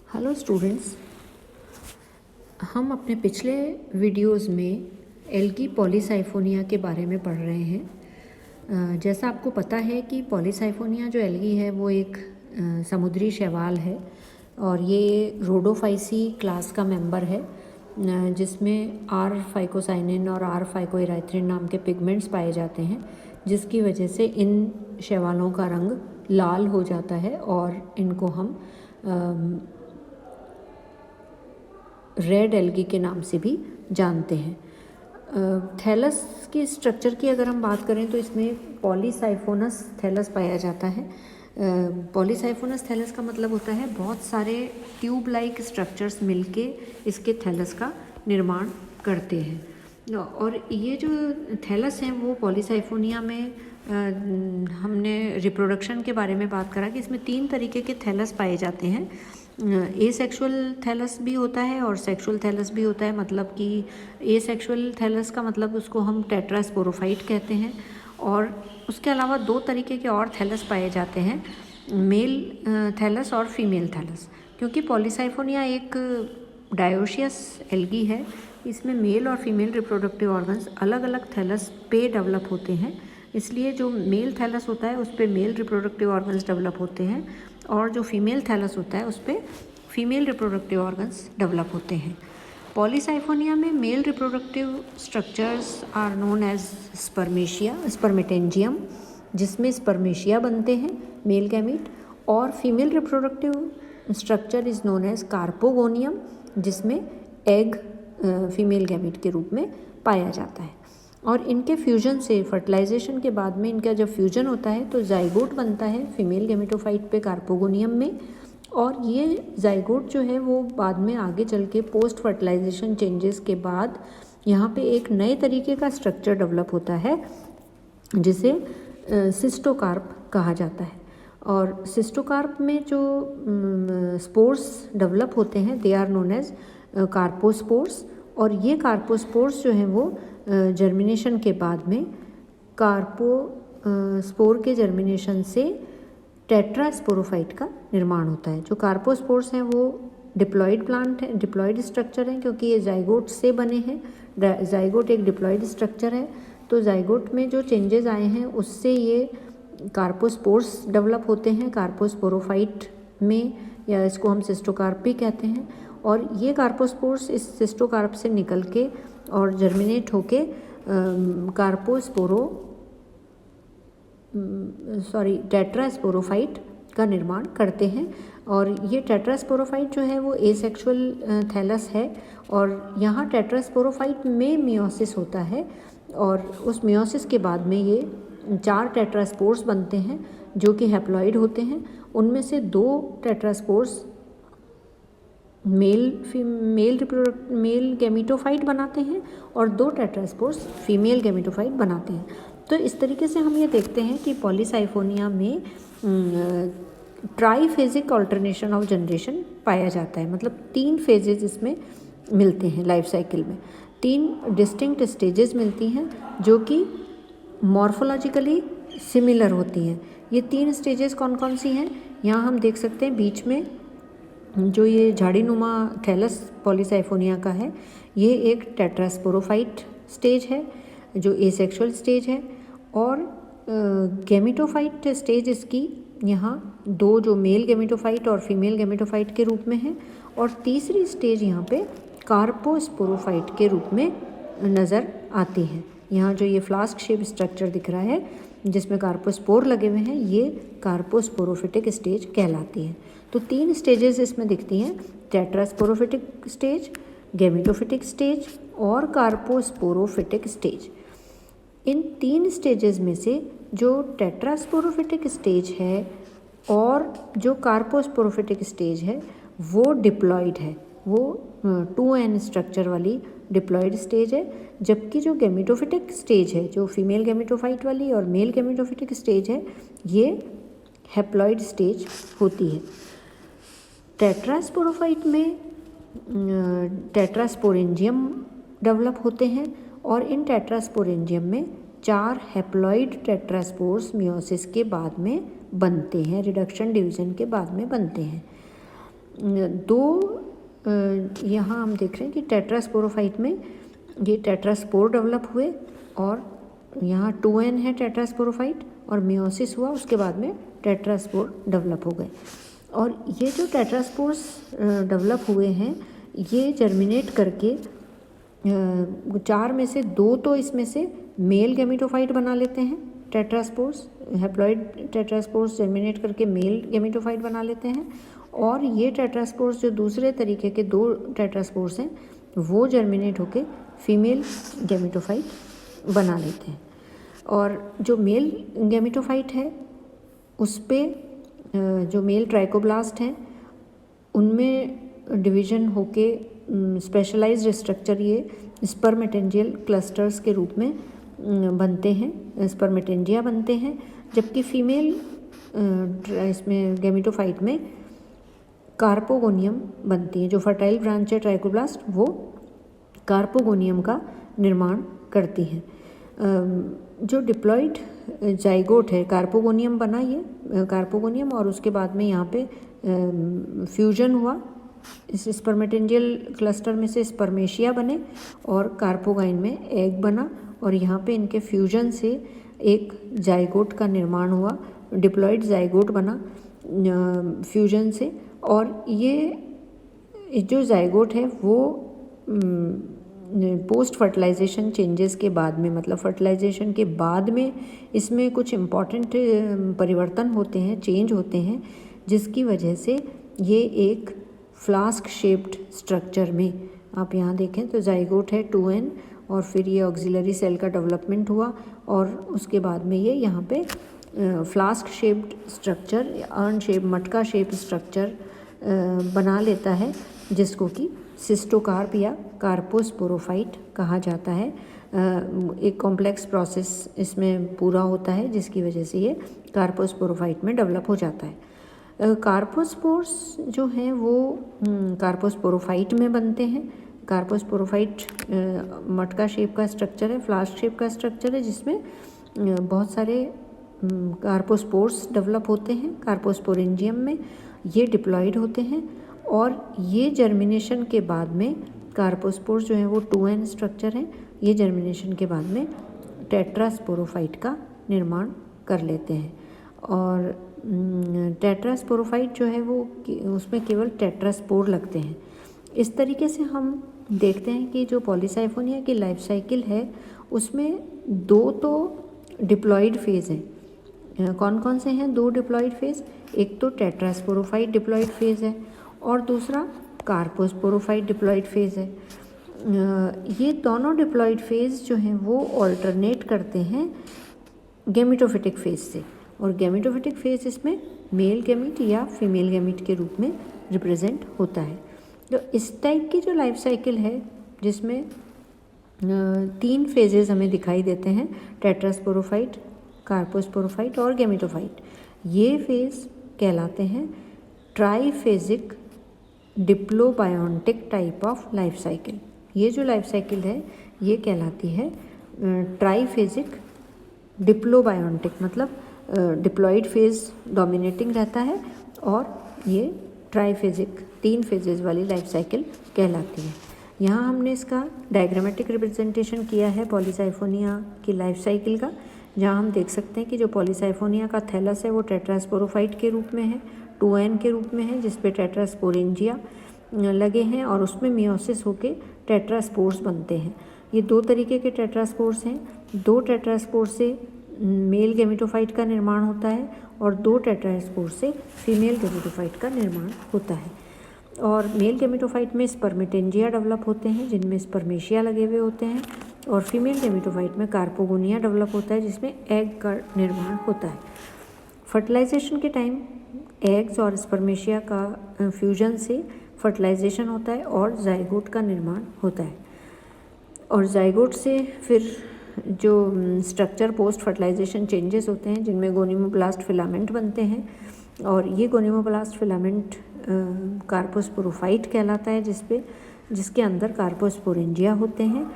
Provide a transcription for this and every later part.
Hello students, हम अपने पिछले वीडियोस में एल्गी पॉलीसाइफोनिया के बारे में पढ़ रहे हैं। जैसा आपको पता है कि पॉलीसाइफोनिया जो एल्गी है वो एक समुद्री शैवाल है और ये रोडोफाइसी क्लास का मेंबर है, जिसमें आर फाइकोसाइनिन और आर फाइकोइराइथ्रिन नाम के पिगमेंट्स पाए जाते हैं, जिसकी वजह से इन शैवालों का रंग लाल हो जाता है और इनको हम रेड एल्गी के नाम से भी जानते हैं। थैलस की स्ट्रक्चर की अगर हम बात करें तो इसमें पॉलीसाइफोनस थैलस पाया जाता है। पॉलीसाइफोनस थैलस का मतलब होता है बहुत सारे ट्यूब लाइक स्ट्रक्चर्स मिलके इसके थैलस का निर्माण करते हैं। और ये जो थैलस हैं वो पॉलीसाइफोनिया में हमने रिप्रोडक्शन के बारे में बात करा कि इसमें 3 तरीके के थैलस पाए जाते हैं। एसेक्सुअल थैलस भी होता है और सेक्सुअल थैलस भी होता है। मतलब कि एसेक्सुअल थैलस का मतलब उसको हम टेट्रास्पोरोफाइट कहते हैं। और उसके अलावा 2 तरीके के और थैलस पाए जाते हैं, मेल थैलस और फीमेल थैलस। क्योंकि पॉलीसाइफोनिया एक डायोशियस एल्गी है, इसमें मेल और फीमेल रिप्रोडक्टिव ऑर्गन्स अलग अलग थैलस पे डेवलप होते हैं। इसलिए जो मेल थैलस होता है उस पर मेल रिप्रोडक्टिव ऑर्गन्स डेवलप होते हैं और जो फीमेल थैलस होता है उस पर फीमेल रिप्रोडक्टिव ऑर्गन्स डेवलप होते हैं। पॉलीसाइफोनिया में male reproductive structures are known as spermatangium, जिसमें स्पर्मेशिया बनते हैं मेल गैमीट, और female reproductive structure is known as carpogonium, जिसमें एग फीमेल गैमीट के रूप में पाया जाता है। और इनके फ्यूजन से, फर्टिलाइजेशन के बाद में इनका जब फ्यूजन होता है तो जाइगोट बनता है फीमेल गैमेटोफाइट पे कार्पोगोनियम में। और ये जाइगोट जो है वो बाद में आगे चल के पोस्ट फर्टिलाइजेशन चेंजेस के बाद यहाँ पे एक नए तरीके का स्ट्रक्चर डेवलप होता है जिसे सिस्टोकार्प कहा जाता है। और सिस्टोकार्प में जो स्पोर्स डेवलप होते हैं दे आर नोन एज कार्पोस्पोर्स। और ये कार्पोस्पोर्स जो हैं वो जर्मिनेशन के बाद में कार्पोस्पोर के जर्मिनेशन से टेट्रास्पोरोफाइट का निर्माण होता है। जो कार्पोस्पोर्स हैं वो डिप्लॉइड प्लांट है, डिप्लॉइड स्ट्रक्चर हैं, क्योंकि ये जाइगोट से बने हैं। जाइगोट एक डिप्लॉइड स्ट्रक्चर है, तो जाइगोट में जो चेंजेस आए हैं उससे ये कार्पोस्पोर्स डेवलप होते हैं कार्पोस्पोरोफाइट में, या इसको हम सिस्टोकार्प भी कहते हैं। और ये कार्पोस्पोर्स इस सिस्टोकार्प से निकल के और जर्मिनेट होके टेट्रास्पोरोफाइट का निर्माण करते हैं। और ये टेट्रास्पोरोफाइट जो है वो एसेक्सुअल थैलस है और यहाँ टेट्रास्पोरोफाइट में मियोसिस होता है और उस मियोसिस के बाद में ये 4 टेट्रास्पोर्स बनते हैं जो कि हैप्लॉइड होते हैं। उनमें से 2 टेट्रास्पोर्स मेल गैमीटोफाइट बनाते हैं और 2 टेट्रास्पोर्स फीमेल गैमीटोफाइट बनाते हैं। तो इस तरीके से हम ये देखते हैं कि पॉलीसाइफोनिया में ट्राईफेजिक ऑल्टरनेशन ऑफ जनरेशन पाया जाता है। मतलब 3 फेजेज इसमें मिलते हैं लाइफ साइकिल में, 3 डिस्टिंक्ट स्टेजेस मिलती हैं जो कि मॉर्फोलॉजिकली सिमिलर होती हैं। ये 3 स्टेजेस कौन कौन सी हैं यहाँ हम देख सकते हैं। बीच में जो ये झाड़ीनुमा थैलस पॉलीसाइफोनिया का है, ये एक टेट्रास्पोरोफाइट स्टेज है जो एसेक्सुअल स्टेज है। और गैमीटोफाइट स्टेज इसकी यहाँ 2 जो मेल गैमीटोफाइट और फीमेल गैमीटोफाइट के रूप में है, और तीसरी स्टेज यहाँ पे कार्पोस्पोरोफाइट के रूप में नज़र आती है। यहाँ जो ये फ्लास्क शेप स्ट्रक्चर दिख रहा है जिसमें कार्पोस्पोर लगे हुए हैं, ये कार्पोस्पोरोफिटिक स्टेज कहलाती है। तो 3 स्टेजेस इसमें दिखती हैं, टेट्रास्पोरोफिटिक स्टेज, गैमीटोफिटिक स्टेज और कार्पोस्पोरोफिटिक स्टेज। इन 3 स्टेजेस में से जो टेट्रास्पोरोफिटिक स्टेज है और जो कार्पोस्पोरोफिटिक स्टेज है वो डिप्लॉइड है, वो 2n स्ट्रक्चर वाली डिप्लॉइड स्टेज है। जबकि जो गैमीटोफिटिक स्टेज है, जो फीमेल गैमीटोफाइट वाली और मेल गैमीटोफिटिक स्टेज है, ये हैप्लॉइड स्टेज होती है। टेट्रास्पोरोफाइट में टेट्रास्पोरेंजियम डेवलप होते हैं और इन टेट्रास्पोरेंजियम में 4 हैप्लॉइड टेट्रास्पोर्स मियोसिस के बाद में बनते हैं, रिडक्शन डिवीजन के बाद में बनते हैं। यहाँ हम देख रहे हैं कि टेट्रास्पोरोफाइट में ये टेट्रास्पोर डेवलप हुए और यहाँ 2n है टेट्रास्पोरोफाइट और मियोसिस हुआ, उसके बाद में टेट्रास्पोर डेवलप हो गए। और ये जो टेट्रास्पोर्स डेवलप हुए हैं ये जर्मिनेट करके 4 में से 2 तो इसमें से मेल गैमेटोफाइट बना लेते हैं। टेट्रास्पोर्स हैप्लॉइड टेट्रास्पोर्स जर्मिनेट करके मेल गैमेटोफाइट बना लेते हैं और ये टेट्रास्पोर्स जो दूसरे तरीके के 2 टेट्रास्पोर्स हैं वो जर्मिनेट होके फीमेल गैमेटोफाइट बना लेते हैं। और जो मेल गैमेटोफाइट है उस पे जो मेल ट्राइकोब्लास्ट हैं उनमें डिवीज़न होके स्पेशलाइज्ड स्ट्रक्चर ये स्पर्मेटेंजियल क्लस्टर्स के रूप में बनते हैं, स्पर्मेटेंजिया बनते हैं। जबकि फीमेल इसमें गैमेटोफाइट में कार्पोगोनियम बनती है। जो फर्टाइल ब्रांच है ट्राइकोब्लास्ट वो कार्पोगोनियम का निर्माण करती हैं। जो डिप्लॉइड जाइगोट है, कार्पोगोनियम बना ये कार्पोगोनियम और उसके बाद में यहाँ पे फ्यूजन हुआ, इस स्पर्मेटेंजियल क्लस्टर में से स्पर्मेशिया बने और कार्पोगाइन में एग बना और यहाँ पे इनके फ्यूजन से एक जाइगोट का निर्माण हुआ, डिप्लॉइड जाइगोट बना फ्यूजन से। और ये जो जाइगोट है वो पोस्ट फर्टिलाइजेशन चेंजेस के बाद में, मतलब फर्टिलाइजेशन के बाद में इसमें कुछ इम्पॉर्टेंट परिवर्तन होते हैं, चेंज होते हैं, जिसकी वजह से ये एक फ्लास्क शेप्ड स्ट्रक्चर में, आप यहाँ देखें तो जाइगोट है 2n और फिर ये ऑक्सिलरी सेल का डेवलपमेंट हुआ और उसके बाद में ये यहाँ पे flask shaped structure, earn shape, मटका शेप स्ट्रक्चर बना लेता है, जिसको कि सिस्टोकार्प या कार्पोस्पोरोफाइट कहा जाता है। एक कॉम्प्लेक्स प्रोसेस इसमें पूरा होता है जिसकी वजह से ये कार्पोस्पोरोफाइट में डेवलप हो जाता है। कार्पोस्पोर्स जो हैं वो कार्पोस्पोरोफाइट में बनते हैं। कार्पोस्पोरोफाइट मटका शेप का स्ट्रक्चर है, फ्लास्क शेप का स्ट्रक्चर है, जिसमें बहुत सारे कार्पोस्पोर्स डेवलप होते हैं। कार्पोस्पोरेंजियम में ये डिप्लॉइड होते हैं और ये जर्मिनेशन के बाद में कार्पोस्पोर्स जो हैं वो 2n स्ट्रक्चर हैं, ये जर्मिनेशन के बाद में टेट्रास्पोरोफाइट का निर्माण कर लेते हैं। और टेट्रास्पोरोफाइट जो है वो उसमें केवल टेट्रास्पोर लगते हैं। इस तरीके से हम देखते हैं कि जो पॉलीसाइफोनिया की लाइफ साइकिल है उसमें 2 तो डिप्लॉइड फेज़ हैं। कौन कौन से हैं 2 डिप्लॉइड फेज़? एक तो टेट्रास्पोरोफाइट डिप्लॉइड फेज़ है और दूसरा कार्पोस्पोरोफाइट डिप्लॉइड फेज़ है। ये दोनों डिप्लॉइड फेज़ जो हैं वो ऑल्टरनेट करते हैं गैमेटोफिटिक फेज़ से, और गैमेटोफिटिक फेज़ इसमें मेल गैमीट या फीमेल गैमीट के रूप में रिप्रेजेंट होता है। तो इस टाइप की जो लाइफ साइकिल है जिसमें 3 फेजेस हमें दिखाई देते हैं, टेट्रास्पोरोफाइट, कार्पोस्पोरोफाइट और गैमेटोफाइट, ये फेज़ कहलाते हैं triphasic diplobiontic type of life cycle. ये जो लाइफ साइकिल है ये कहलाती है ट्राईफेजिक डिप्लोबायोन्टिक, मतलब डिप्लॉइड फेज़ डोमिनेटिंग रहता है और ये ट्राईफेजिक 3 फेजेस वाली लाइफ साइकिल कहलाती है। यहाँ हमने इसका डायग्रामेटिक रिप्रेजेंटेशन किया है पॉलीसाइफोनिया की लाइफ साइकिल का, जहाँ हम देख सकते हैं कि जो पॉलीसाइफोनिया का थैलस है वो टेट्रास्पोरोफाइट के रूप में है, 2n के रूप में है, जिस पे टेट्रास्पोरेंजिया लगे हैं और उसमें मियोसिस होके टेट्रास्पोर्स बनते हैं। ये 2 तरीके के टेट्रास्पोर्स हैं। 2 टेट्रास्पोर्स से मेल गैमेटोफाइट का निर्माण होता है और 2 टेट्रास्पोर्स से फीमेल गैमेटोफाइट का निर्माण होता है। और मेल गैमेटोफाइट में स्पर्मेटेंजिया डेवलप होते हैं जिनमें स्पर्मेशिया लगे हुए होते हैं, और फीमेल गैमेटोफाइट में कार्पोगोनिया डेवलप होता है जिसमें एग का निर्माण होता है। फर्टिलाइजेशन के टाइम एग्स और स्पर्मेशिया का फ्यूजन से फर्टिलाइजेशन होता है और जाइगोट का निर्माण होता है, और जाइगोट से फिर जो स्ट्रक्चर पोस्ट फर्टिलाइजेशन चेंजेस होते हैं जिनमें गोनिमोब्लास्ट फिलामेंट बनते हैं, और ये गोनिमोब्लास्ट फिलामेंट कार्पोस्पोरोफाइट कहलाता है, जिसके अंदर कार्पोस्पोरेंजिया होते हैं,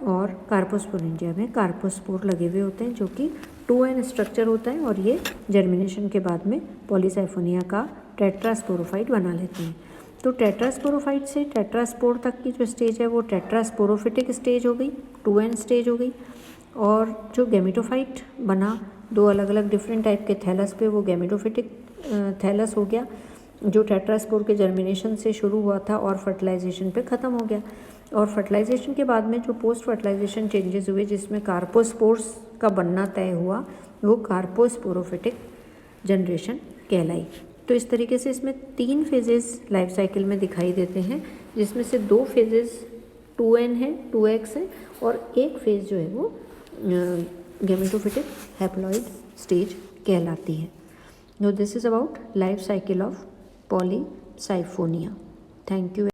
और कार्पोस्पोरेंजिया में कार्पोस्पोर लगे हुए होते हैं जो कि 2n स्ट्रक्चर होता है, और ये जर्मिनेशन के बाद में पॉलीसाइफोनिया का टेट्रास्पोरोफाइट बना लेते हैं। तो टेट्रास्पोरोफाइट से टेट्रास्पोर तक की जो स्टेज है वो टेट्रास्पोरोफिटिक स्टेज हो गई, 2n स्टेज हो गई। और जो गैमेटोफाइट बना 2 अलग अलग डिफरेंट टाइप के थैलस पे, वो गैमेटोफिटिक थैलस हो गया, जो टेट्रास्पोर के जर्मिनेशन से शुरू हुआ था और फर्टिलाइजेशन पे ख़त्म हो गया। और फर्टिलाइजेशन के बाद में जो पोस्ट फर्टिलाइजेशन चेंजेस हुए जिसमें कार्पोस्पोर्स का बनना तय हुआ, वो कार्पोस्पोरोफिटिक जनरेशन कहलाई। तो इस तरीके से इसमें 3 फेजेस लाइफ साइकिल में दिखाई देते हैं, जिसमें से 2 फेजेस 2n है, 2x है, और एक फेज जो है वो गैमेटोफिटिक हैप्लॉइड स्टेज कहलाती है। No this is about life cycle of polysiphonia. Thank you.